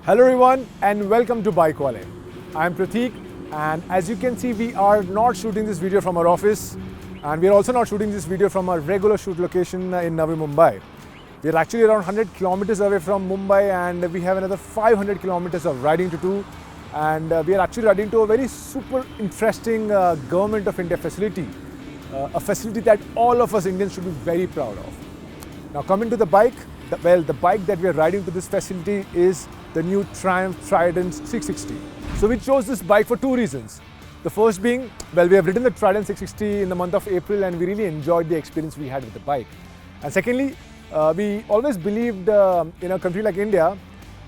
Hello everyone and welcome to BikeWale. I am Prateek and as you can see we are not shooting this video from our office and we are also not shooting this video from our regular shoot location in Navi Mumbai. We are actually around 100 kilometers away from Mumbai and we have another 500 kilometers of riding to do, and we are actually riding to a very super interesting Government of India facility, a facility that all of us Indians should be very proud of. Now coming to the bike, the bike that we are riding to this facility is the new Triumph Trident 660. So we chose this bike for two reasons. The first being, well, we have ridden the Trident 660 in the month of April and we really enjoyed the experience we had with the bike. And secondly, we always believed in a country like India,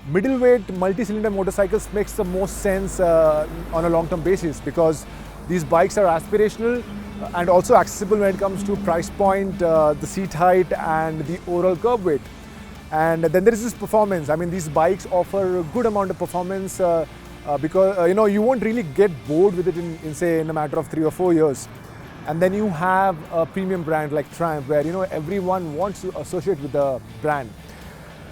middleweight multi-cylinder motorcycles makes the most sense on a long-term basis because these bikes are aspirational and also accessible when it comes to price point, the seat height and the overall curb weight. And then there is this performance. I mean, these bikes offer a good amount of performance because you won't really get bored with it in a matter of 3 or 4 years. And then you have a premium brand like Triumph where everyone wants to associate with the brand.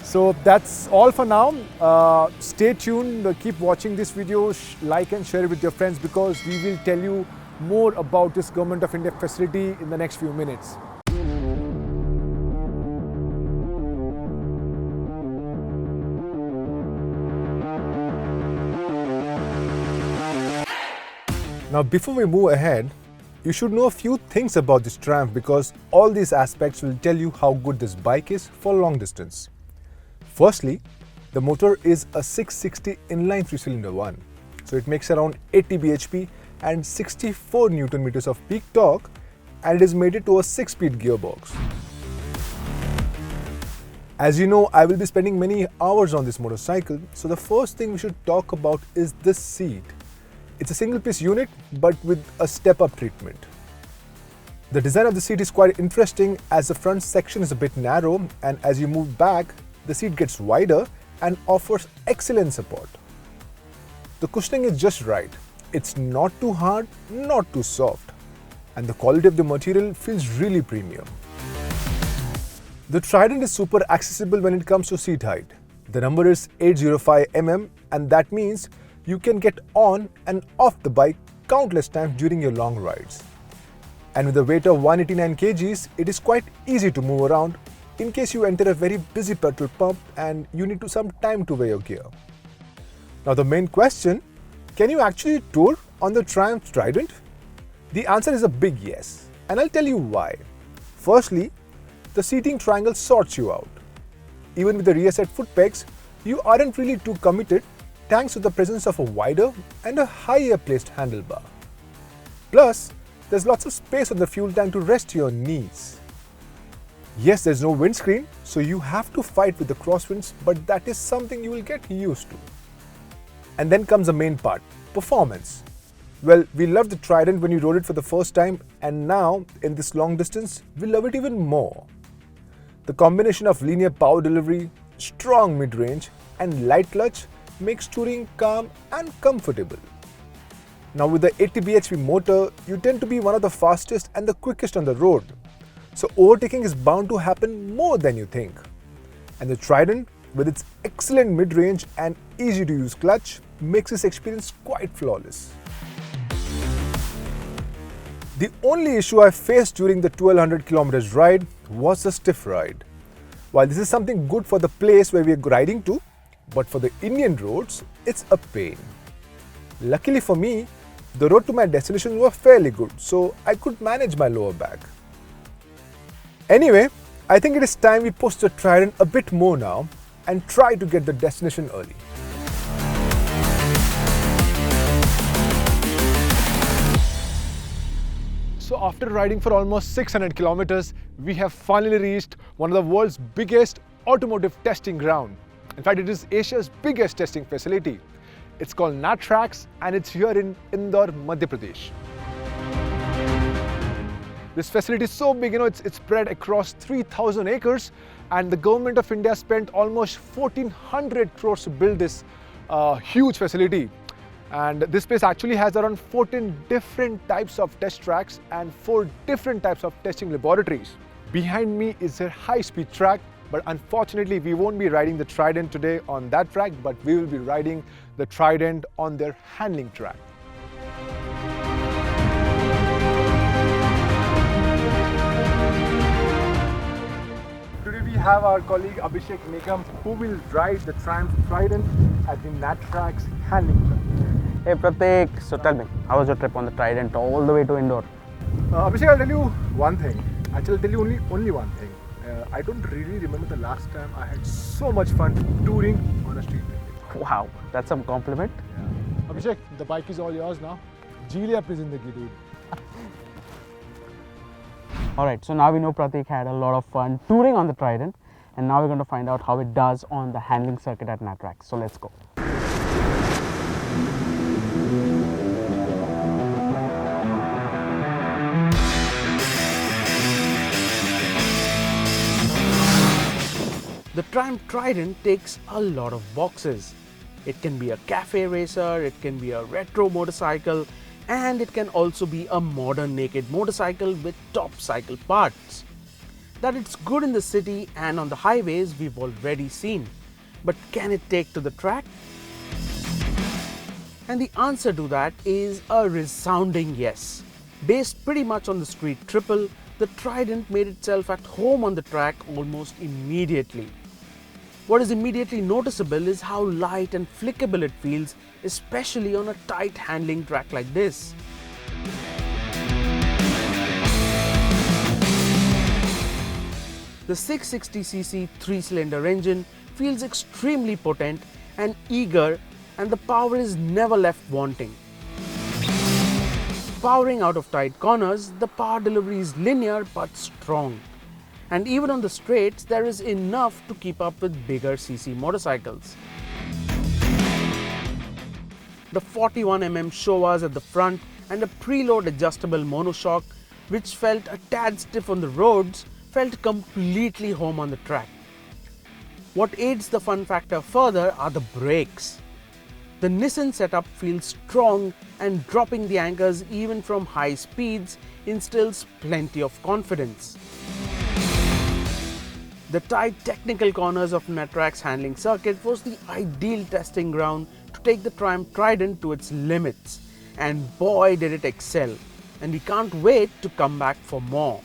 So that's all for now. Stay tuned, keep watching this video, like and share it with your friends because we will tell you more about this Government of India facility in the next few minutes. Now before we move ahead, you should know a few things about this Triumph because all these aspects will tell you how good this bike is for long distance. Firstly, the motor is a 660 inline 3-cylinder one. So it makes around 80 bhp and 64 Newton meters of peak torque, and it is mated to a 6-speed gearbox. As you know, I will be spending many hours on this motorcycle, so the first thing we should talk about is this seat. It's a single-piece unit, but with a step-up treatment. The design of the seat is quite interesting as the front section is a bit narrow, and as you move back, the seat gets wider and offers excellent support. The cushioning is just right. It's not too hard, not too soft, and the quality of the material feels really premium. The Trident is super accessible when it comes to seat height. The number is 805 mm, and that means you can get on and off the bike countless times during your long rides. And with a weight of 189 kgs, it is quite easy to move around in case you enter a very busy petrol pump and you need some time to weigh your gear. Now the main question, can you actually tour on the Triumph Trident? The answer is a big yes, and I'll tell you why. Firstly, the seating triangle sorts you out. Even with the rear set foot pegs, you aren't really too committed thanks to the presence of a wider and a higher placed handlebar. Plus, there's lots of space on the fuel tank to rest your knees. Yes, there's no windscreen, so you have to fight with the crosswinds, but that is something you will get used to. And then comes the main part, performance. Well, we loved the Trident when you rode it for the first time, and now, in this long distance, we love it even more. The combination of linear power delivery, strong mid-range, and light clutch makes touring calm and comfortable. Now with the 80 bhp motor, you tend to be one of the fastest and the quickest on the road. So overtaking is bound to happen more than you think. And the Trident, with its excellent mid-range and easy to use clutch, makes this experience quite flawless. The only issue I faced during the 1200 kilometers ride was the stiff ride. While this is something good for the place where we are riding to, but for the Indian roads, it's a pain. Luckily for me, the road to my destination was fairly good, so I could manage my lower back. Anyway, I think it is time we push the Trident a bit more now and try to get the destination early. So after riding for almost 600 kilometers, we have finally reached one of the world's biggest automotive testing ground. In fact, it is Asia's biggest testing facility. It's called Natrax and it's here in Indore, Madhya Pradesh. This facility is so big, it's spread across 3,000 acres and the Government of India spent almost 1,400 crores to build this huge facility. And this place actually has around 14 different types of test tracks and 4 different types of testing laboratories. Behind me is a high-speed track But unfortunately, we won't be riding the Trident today on that track, but we will be riding the Trident on their handling track. Today we have our colleague Abhishek Nigam, who will ride the Triumph Trident at the Natrax handling track. Hey Pratik, so tell me, how was your trip on the Trident all the way to Indore? Abhishek, I'll tell you one thing. Actually, I'll tell you only one thing. I don't really remember the last time I had so much fun touring on a street. Wow, that's some compliment. Yeah. Abhishek, the bike is all yours now. Gili up is in the dude. Alright, so now we know Pratik had a lot of fun touring on the Trident, and now we're going to find out how it does on the handling circuit at Natrax. So let's go. The Triumph Trident takes a lot of boxes. It can be a cafe racer, it can be a retro motorcycle, and it can also be a modern naked motorcycle with top cycle parts. That it's good in the city and on the highways we've already seen. But can it take to the track? And the answer to that is a resounding yes. Based pretty much on the street triple, the Trident made itself at home on the track almost immediately. What is immediately noticeable is how light and flickable it feels, especially on a tight handling track like this. The 660cc 3-cylinder engine feels extremely potent and eager, and the power is never left wanting. Powering out of tight corners, the power delivery is linear but strong. And even on the straights, there is enough to keep up with bigger cc motorcycles. The 41mm Showas at the front and a preload adjustable monoshock, which felt a tad stiff on the roads, felt completely home on the track. What aids the fun factor further are the brakes. The Nissan setup feels strong, and dropping the anchors even from high speeds instills plenty of confidence. The tight technical corners of Natrax handling circuit was the ideal testing ground to take the Triumph Trident to its limits, and boy did it excel, and we can't wait to come back for more.